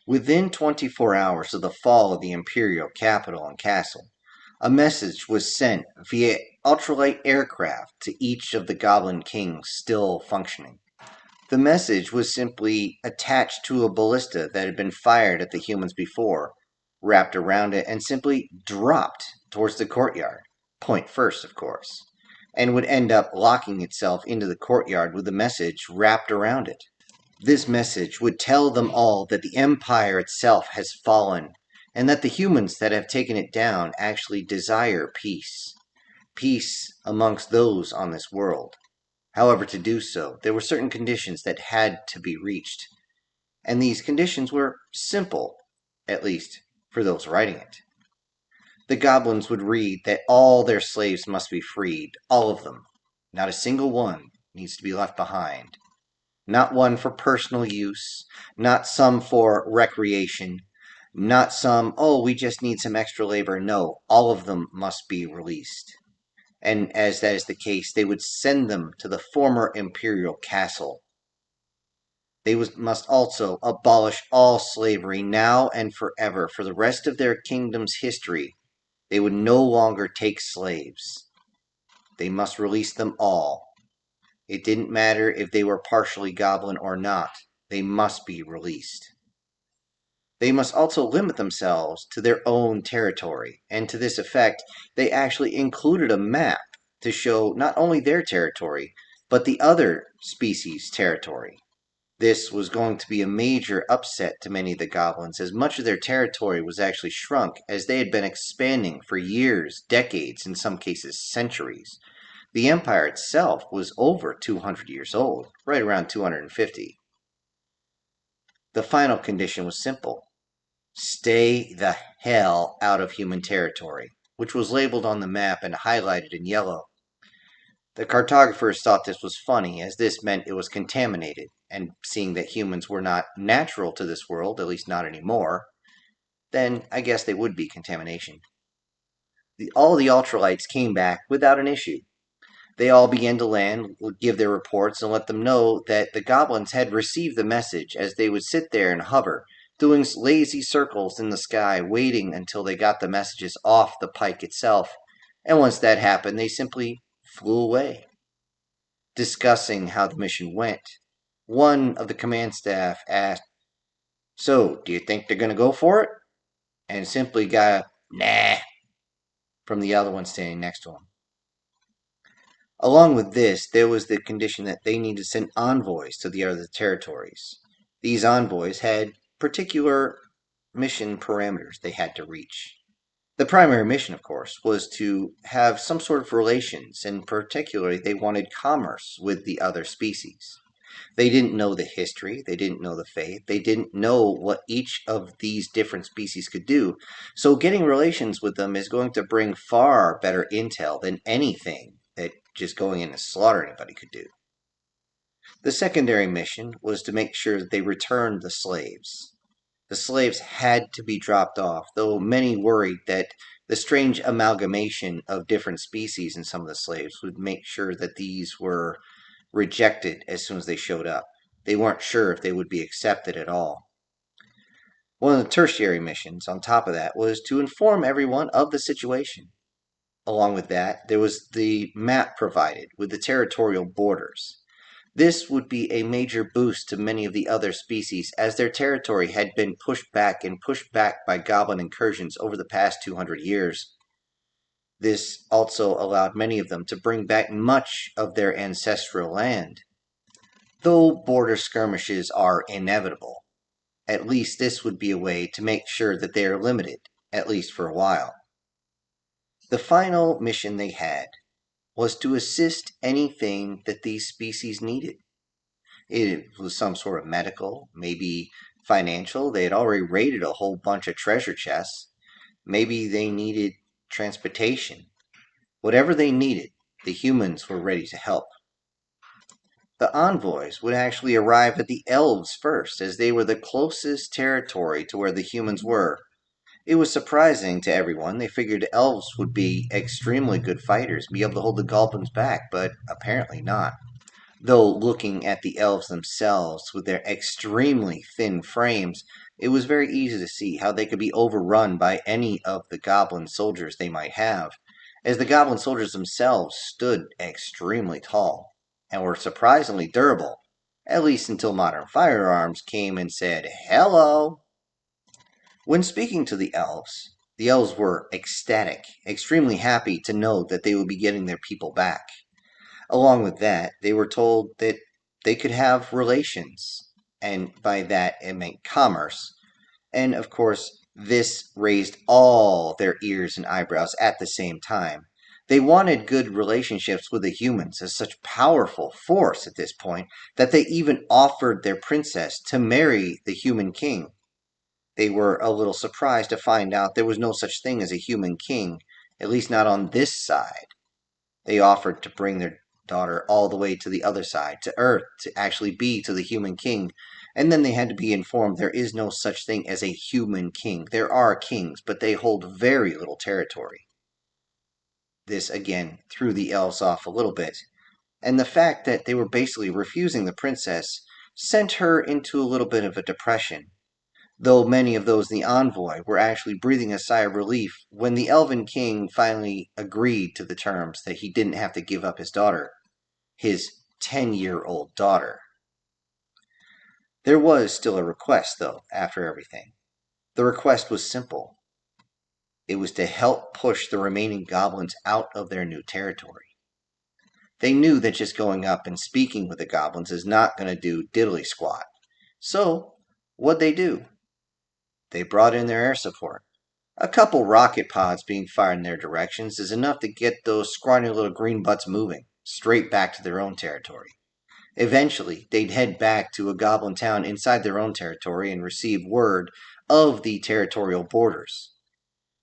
Within 24 hours of the fall of the imperial capital and castle, a message was sent via ultralight aircraft to each of the goblin kings still functioning. The message was simply attached to a ballista that had been fired at the humans before, wrapped around it, and simply dropped towards the courtyard, point first, of course, and would end up locking itself into the courtyard with the message wrapped around it. This message would tell them all that the Empire itself has fallen, and that the humans that have taken it down actually desire peace. Peace amongst those on this world. However, to do so, there were certain conditions that had to be reached, and these conditions were simple, at least for those writing it. The goblins would read that all their slaves must be freed, all of them. Not a single one needs to be left behind. Not one for personal use, not some for recreation, not some, oh, we just need some extra labor. No, all of them must be released. And as that is the case, they would send them to the former imperial castle. They must also abolish all slavery now and forever. For the rest of their kingdom's history, they would no longer take slaves. They must release them all. It didn't matter if they were partially goblin or not. They must be released. They must also limit themselves to their own territory, and to this effect, they actually included a map to show not only their territory, but the other species' territory. This was going to be a major upset to many of the goblins, as much of their territory was actually shrunk, as they had been expanding for years, decades, in some cases centuries. The empire itself was over 200 years old, right around 250. The final condition was simple. Stay the hell out of human territory, which was labeled on the map and highlighted in yellow. The cartographers thought this was funny, as this meant it was contaminated, and seeing that humans were not natural to this world, at least not anymore, then I guess they would be contamination. All the ultralights came back without an issue. They all began to land, would give their reports, and let them know that the goblins had received the message, as they would sit there and hover, doing lazy circles in the sky, waiting until they got the messages off the pike itself, and once that happened, they simply flew away. Discussing how the mission went, one of the command staff asked, "So, do you think they're going to go for it?" And simply got a, "Nah," from the other one standing next to him. Along with this, there was the condition that they needed to send envoys to the other territories. These envoys had particular mission parameters they had to reach. The primary mission, of course, was to have some sort of relations, and particularly they wanted commerce with the other species. They didn't know the history, they didn't know the faith, they didn't know what each of these different species could do, so getting relations with them is going to bring far better intel than anything that just going in and slaughter anybody could do. The secondary mission was to make sure that they returned the slaves. The slaves had to be dropped off, though many worried that the strange amalgamation of different species in some of the slaves would make sure that these were rejected as soon as they showed up. They weren't sure if they would be accepted at all. One of the tertiary missions, on top of that, was to inform everyone of the situation. Along with that, there was the map provided with the territorial borders. This would be a major boost to many of the other species, as their territory had been pushed back by goblin incursions over the past 200 years. This also allowed many of them to bring back much of their ancestral land. Though border skirmishes are inevitable, at least this would be a way to make sure that they are limited, at least for a while. The final mission they had was to assist anything that these species needed. It was some sort of medical, maybe financial. They had already raided a whole bunch of treasure chests. Maybe they needed transportation. Whatever they needed, the humans were ready to help. The envoys would actually arrive at the elves first, as they were the closest territory to where the humans were. It was surprising to everyone. They figured elves would be extremely good fighters, be able to hold the goblins back, but apparently not. Though looking at the elves themselves with their extremely thin frames, it was very easy to see how they could be overrun by any of the goblin soldiers they might have, as the goblin soldiers themselves stood extremely tall and were surprisingly durable, at least until modern firearms came and said, "Hello." When speaking to the elves were ecstatic, extremely happy to know that they would be getting their people back. Along with that, they were told that they could have relations, and by that it meant commerce. And of course, this raised all their ears and eyebrows at the same time. They wanted good relationships with the humans as such powerful force at this point that they even offered their princess to marry the human king. They were a little surprised to find out there was no such thing as a human king, at least not on this side. They offered to bring their daughter all the way to the other side, to Earth, to actually be to the human king. And then they had to be informed there is no such thing as a human king. There are kings, but they hold very little territory. This again threw the elves off a little bit. And the fact that they were basically refusing the princess sent her into a little bit of a depression. Though many of those in the envoy were actually breathing a sigh of relief when the Elven King finally agreed to the terms that he didn't have to give up his daughter, his 10-year-old daughter. There was still a request, though, after everything. The request was simple. It was to help push the remaining goblins out of their new territory. They knew that just going up and speaking with the goblins is not going to do diddly squat. So, what'd they do? They brought in their air support. A couple rocket pods being fired in their directions is enough to get those scrawny little green butts moving, straight back to their own territory. Eventually, they'd head back to a goblin town inside their own territory and receive word of the territorial borders.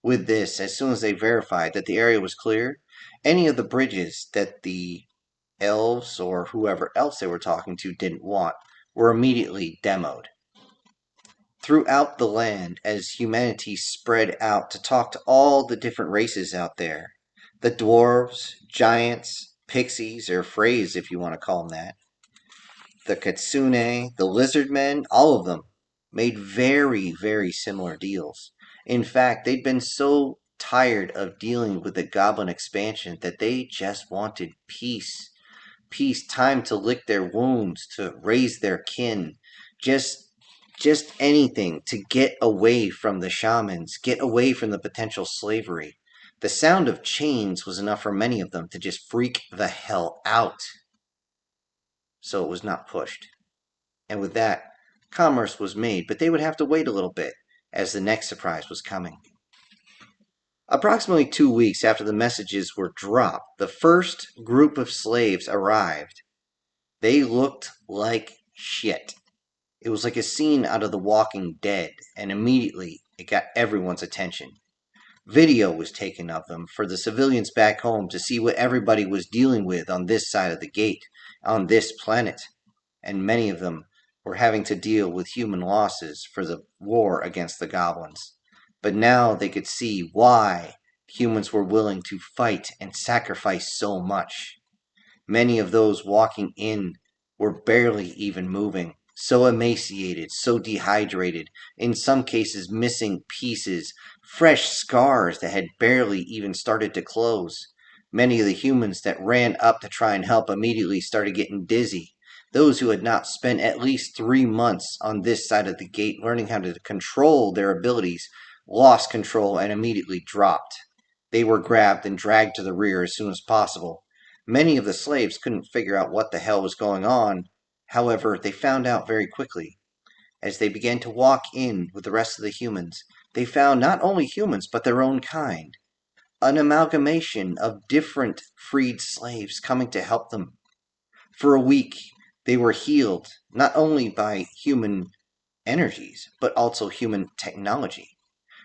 With this, as soon as they verified that the area was clear, any of the bridges that the elves or whoever else they were talking to didn't want were immediately demoed. Throughout the land, as humanity spread out to talk to all the different races out there, the dwarves, giants, pixies, or frays if you want to call them that, the kitsune, the lizard men, all of them made very, very similar deals. In fact, they'd been so tired of dealing with the goblin expansion that they just wanted peace. Peace, time to lick their wounds, to raise their kin, just just anything to get away from the shamans, get away from the potential slavery. The sound of chains was enough for many of them to just freak the hell out. So it was not pushed. And with that, commerce was made, but they would have to wait a little bit, as the next surprise was coming. Approximately 2 weeks after the messages were dropped, the first group of slaves arrived. They looked like shit. It was like a scene out of The Walking Dead, and immediately it got everyone's attention. Video was taken of them for the civilians back home to see what everybody was dealing with on this side of the gate, on this planet. And many of them were having to deal with human losses for the war against the goblins. But now they could see why humans were willing to fight and sacrifice so much. Many of those walking in were barely even moving, so emaciated, so dehydrated, in some cases missing pieces, fresh scars that had barely even started to close. Many of the humans that ran up to try and help immediately started getting dizzy. Those who had not spent at least 3 months on this side of the gate learning how to control their abilities lost control and immediately dropped. They were grabbed and dragged to the rear as soon as possible. Many of the slaves couldn't figure out what the hell was going on. However, they found out very quickly. As they began to walk in with the rest of the humans, they found not only humans, but their own kind. An amalgamation of different freed slaves coming to help them. For a week, they were healed, not only by human energies, but also human technology.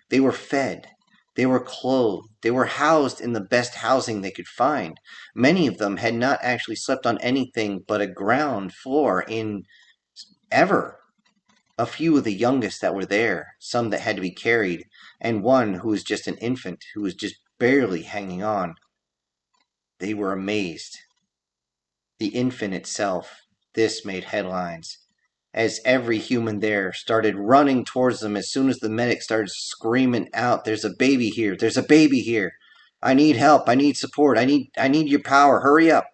They were fed. They were clothed. They were housed in the best housing they could find. Many of them had not actually slept on anything but a ground floor in ever. A few of the youngest that were there, some that had to be carried, and one who was just an infant who was just barely hanging on. They were amazed. The infant itself, this made headlines, as every human there started running towards them as soon as the medic started screaming out, "There's a baby here! There's a baby here! I need help! I need support! I need your power! Hurry up!"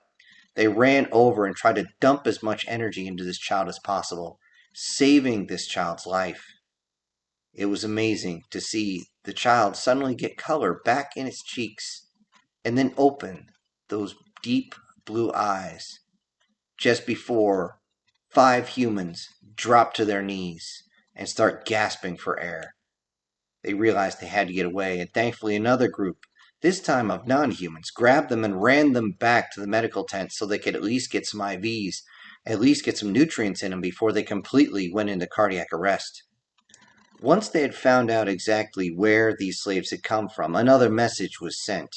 They ran over and tried to dump as much energy into this child as possible, saving this child's life. It was amazing to see the child suddenly get color back in its cheeks and then open those deep blue eyes just before 5 humans drop to their knees and start gasping for air. They realized they had to get away, and thankfully another group, this time of non-humans, grabbed them and ran them back to the medical tent so they could at least get some IVs, at least get some nutrients in them before they completely went into cardiac arrest. Once they had found out exactly where these slaves had come from, another message was sent.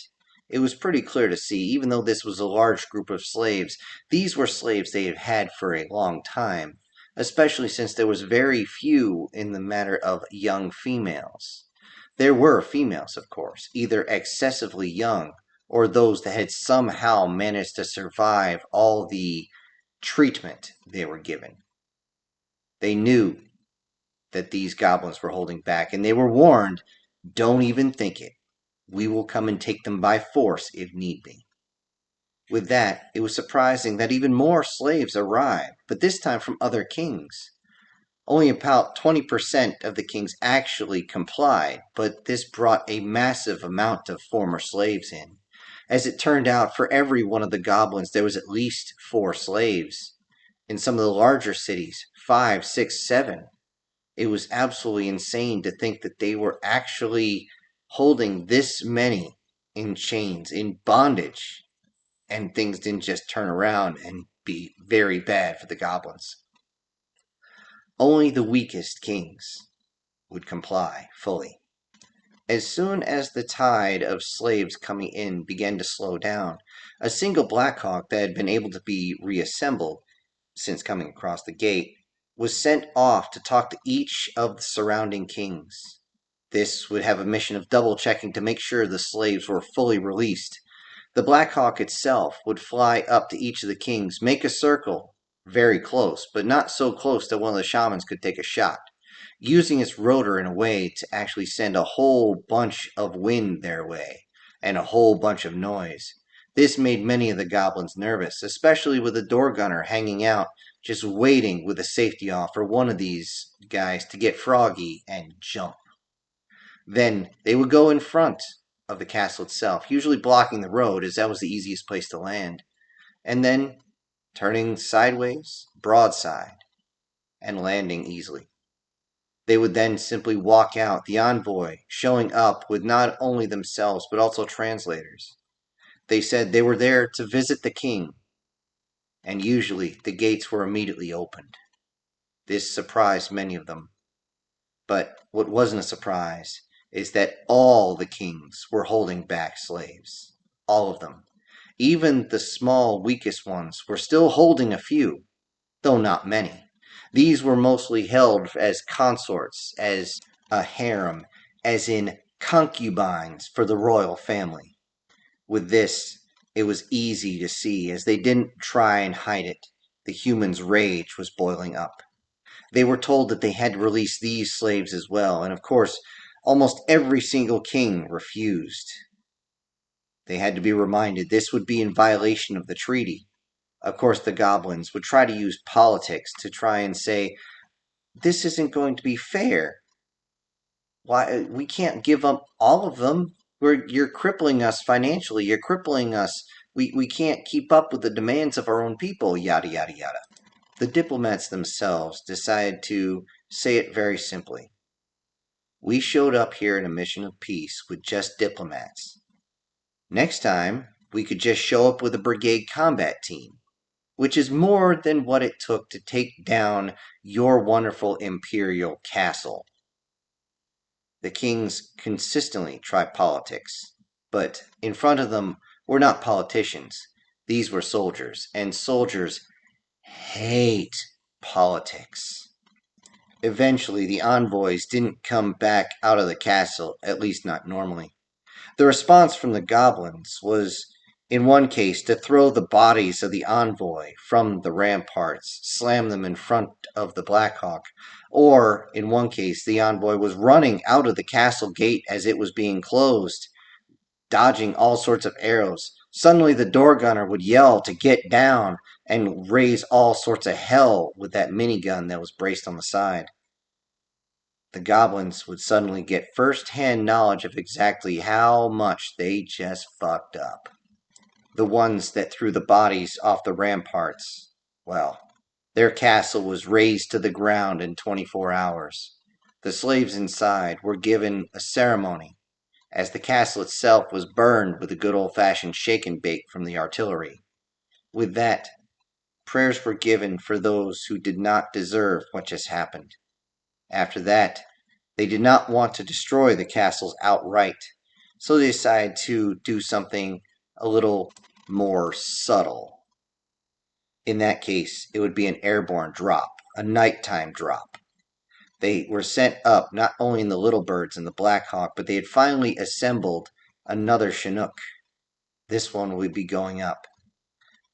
It was pretty clear to see, even though this was a large group of slaves, these were slaves they had had for a long time, especially since there was very few in the matter of young females. There were females, of course, either excessively young or those that had somehow managed to survive all the treatment they were given. They knew that these goblins were holding back, and they were warned, "Don't even think it. We will come and take them by force if need be." With that, it was surprising that even more slaves arrived, but this time from other kings. Only about 20% of the kings actually complied, but this brought a massive amount of former slaves in. As it turned out, for every one of the goblins, there was at least 4 slaves. In some of the larger cities, 5, 6, 7. It was absolutely insane to think that they were actually holding this many in chains, in bondage, and things didn't just turn around and be very bad for the goblins. Only the weakest kings would comply fully. As soon as the tide of slaves coming in began to slow down, a single Blackhawk that had been able to be reassembled since coming across the gate was sent off to talk to each of the surrounding kings. This would have a mission of double checking to make sure the slaves were fully released. The Black Hawk itself would fly up to each of the kings, make a circle very close, but not so close that one of the shamans could take a shot, using its rotor in a way to actually send a whole bunch of wind their way and a whole bunch of noise. This made many of the goblins nervous, especially with the door gunner hanging out, just waiting with a safety off for one of these guys to get froggy and jump. Then they would go in front of the castle itself, usually blocking the road as that was the easiest place to land, and then turning sideways, broadside, and landing easily. They would then simply walk out, the envoy showing up with not only themselves but also translators. They said they were there to visit the king, and usually the gates were immediately opened. This surprised many of them. But what wasn't a surprise is that all the kings were holding back slaves. All of them. Even the small, weakest ones were still holding a few, though not many. These were mostly held as consorts, as a harem, as in concubines for the royal family. With this, it was easy to see, as they didn't try and hide it, the humans' rage was boiling up. They were told that they had to release these slaves as well, and of course, almost every single king refused. They had to be reminded this would be in violation of the treaty. Of course, the goblins would try to use politics to try and say, "This isn't going to be fair. Why, we can't give up all of them. You're crippling us financially. You're crippling us. We can't keep up with the demands of our own people," yada, yada, yada. The diplomats themselves decided to say it very simply. "We showed up here in a mission of peace with just diplomats. Next time, we could just show up with a brigade combat team, which is more than what it took to take down your wonderful imperial castle." The kings consistently try politics, but in front of them were not politicians. These were soldiers, and soldiers hate politics. Eventually, the envoys didn't come back out of the castle, at least not normally. The response from the goblins was In one case, to throw the bodies of the envoy from the ramparts, slam them in front of the Blackhawk. Or, in one case, the envoy was running out of the castle gate as it was being closed, dodging all sorts of arrows. Suddenly, the door gunner would yell to get down and raise all sorts of hell with that minigun that was braced on the side. The goblins would suddenly get first-hand knowledge of exactly how much they just fucked up. The ones that threw the bodies off the ramparts, well, their castle was razed to the ground in 24 hours. The slaves inside were given a ceremony, as the castle itself was burned with a good old-fashioned shake and bake from the artillery. With that, prayers were given for those who did not deserve what just happened. After that, they did not want to destroy the castles outright, so they decided to do something a little more subtle. In that case, it would be an airborne drop, a nighttime drop. They were sent up not only in the Little Birds and the Black Hawk, but they had finally assembled another Chinook. This one would be going up.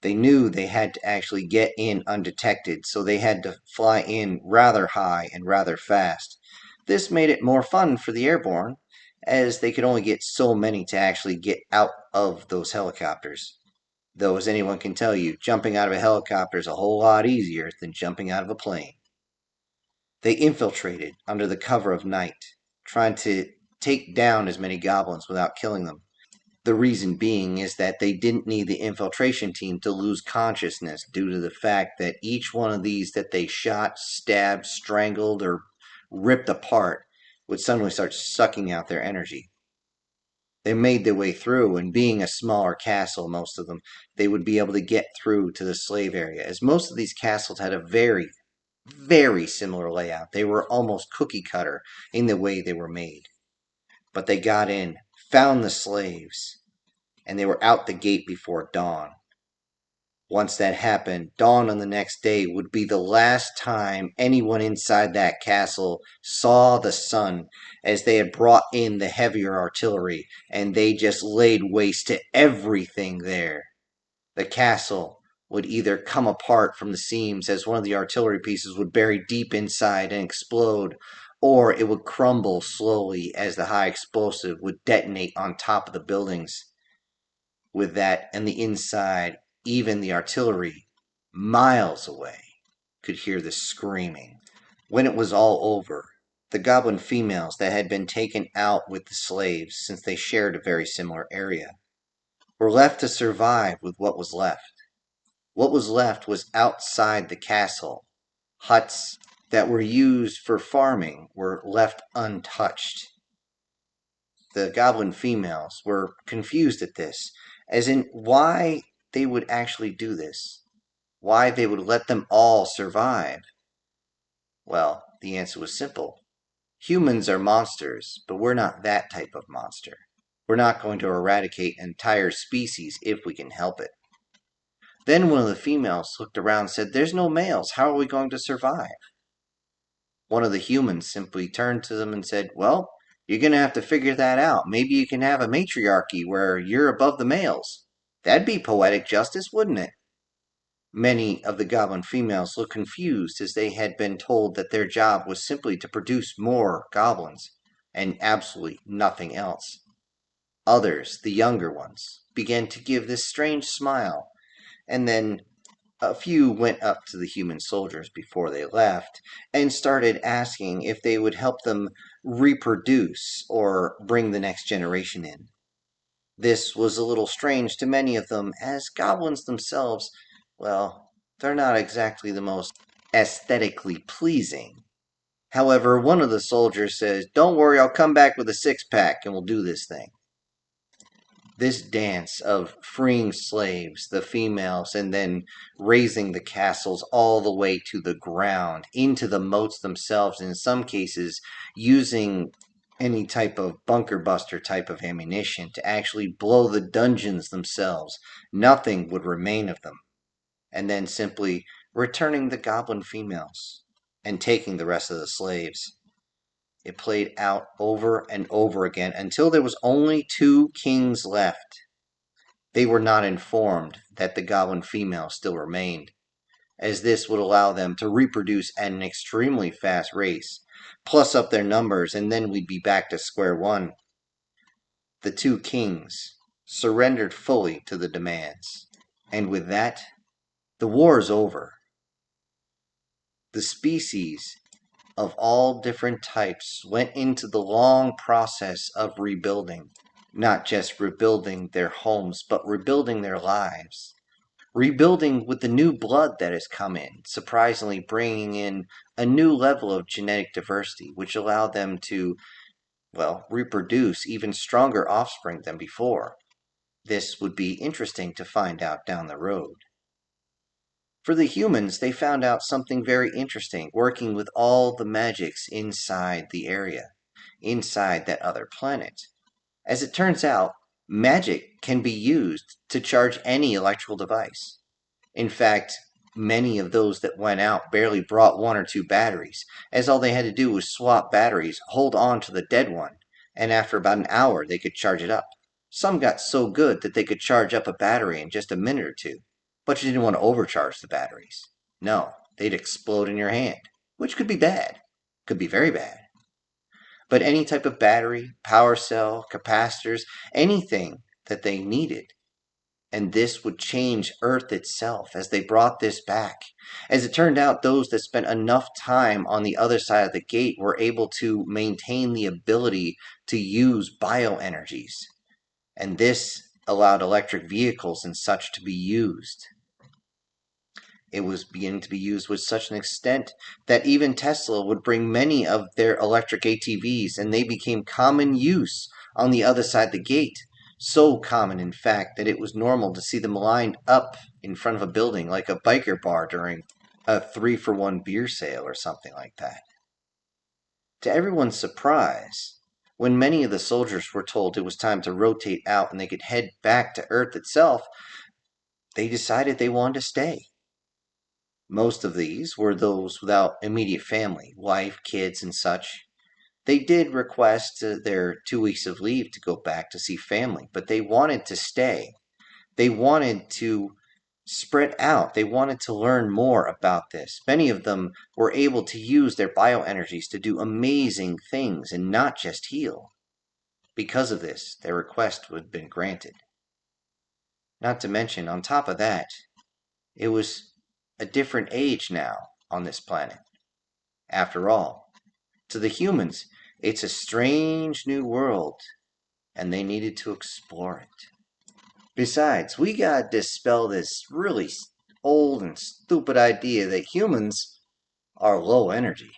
They knew they had to actually get in undetected, so they had to fly in rather high and rather fast. This made it more fun for the airborne, as they could only get so many to actually get out of those helicopters. Though, as anyone can tell you, jumping out of a helicopter is a whole lot easier than jumping out of a plane. They infiltrated under the cover of night, trying to take down as many goblins without killing them. The reason being is that they didn't need the infiltration team to lose consciousness due to the fact that each one of these that they shot, stabbed, strangled, or ripped apart would suddenly start sucking out their energy. They made their way through, and being a smaller castle, most of them, they would be able to get through to the slave area, as most of these castles had a very, very similar layout. They were almost cookie cutter in the way they were made. But they got in, found the slaves, and they were out the gate before dawn. Once that happened, dawn on the next day would be the last time anyone inside that castle saw the sun, as they had brought in the heavier artillery, and they just laid waste to everything there. The castle would either come apart from the seams as one of the artillery pieces would bury deep inside and explode, or it would crumble slowly as the high explosive would detonate on top of the buildings. With that and the inside, even the artillery, miles away, could hear the screaming. When it was all over, the goblin females that had been taken out with the slaves, since they shared a very similar area, were left to survive with what was left. What was left was outside the castle. Huts that were used for farming were left untouched. The goblin females were confused at this, as in why they would actually do this, why they would let them all survive. Well, the answer was simple. Humans are monsters, but we're not that type of monster. We're not going to eradicate an entire species if we can help it. Then one of the females looked around and said, "There's no males. How are we going to survive?" One of the humans simply turned to them and said, "Well, you're going to have to figure that out. Maybe you can have a matriarchy where you're above the males. That'd be poetic justice, wouldn't it?" Many of the goblin females looked confused, as they had been told that their job was simply to produce more goblins and absolutely nothing else. Others, the younger ones, began to give this strange smile, and then a few went up to the human soldiers before they left and started asking if they would help them reproduce or bring the next generation in. This was a little strange to many of them, as goblins themselves, well, they're not exactly the most aesthetically pleasing. However, one of the soldiers says, "Don't worry, I'll come back with a six-pack and we'll do this thing." This dance of freeing slaves, the females, and then raising the castles all the way to the ground, into the moats themselves, in some cases using any type of bunker buster type of ammunition to actually blow the dungeons themselves. Nothing would remain of them. And then simply returning the goblin females and taking the rest of the slaves. It played out over and over again until there was only two kings left. They were not informed that the goblin female still remained, as this would allow them to reproduce at an extremely fast rate, plus up their numbers, and then we'd be back to square one. The two kings surrendered fully to the demands, and with that, the war is over. The species of all different types went into the long process of rebuilding, not just rebuilding their homes, but rebuilding their lives. Rebuilding with the new blood that has come in, surprisingly bringing in a new level of genetic diversity, which allowed them to, well, reproduce even stronger offspring than before. This would be interesting to find out down the road. For the humans, they found out something very interesting, working with all the magics inside the area, inside that other planet. As it turns out, magic can be used to charge any electrical device. In fact, many of those that went out barely brought one or two batteries, as all they had to do was swap batteries, hold on to the dead one, and after about an hour they could charge it up. Some got so good that they could charge up a battery in just a minute or two, but you didn't want to overcharge the batteries. No, they'd explode in your hand, which could be bad, could be very bad. But any type of battery, power cell, capacitors, anything that they needed, and this would change Earth itself as they brought this back. As it turned out, those that spent enough time on the other side of the gate were able to maintain the ability to use bioenergies, and this allowed electric vehicles and such to be used. It was beginning to be used with such an extent that even Tesla would bring many of their electric ATVs, and they became common use on the other side of the gate. So common, in fact, that it was normal to see them lined up in front of a building like a biker bar during a 3-for-1 beer sale or something like that. To everyone's surprise, when many of the soldiers were told it was time to rotate out and they could head back to Earth itself, they decided they wanted to stay. Most of these were those without immediate family, wife, kids, and such. They did request their 2 weeks of leave to go back to see family, but they wanted to stay. They wanted to spread out. They wanted to learn more about this. Many of them were able to use their bioenergies to do amazing things and not just heal. Because of this, their request would have been granted. Not to mention, on top of that, it was a different age now on this planet. After all, to the humans, it's a strange new world, and they needed to explore it. Besides, we gotta dispel this really old and stupid idea that humans are low energy.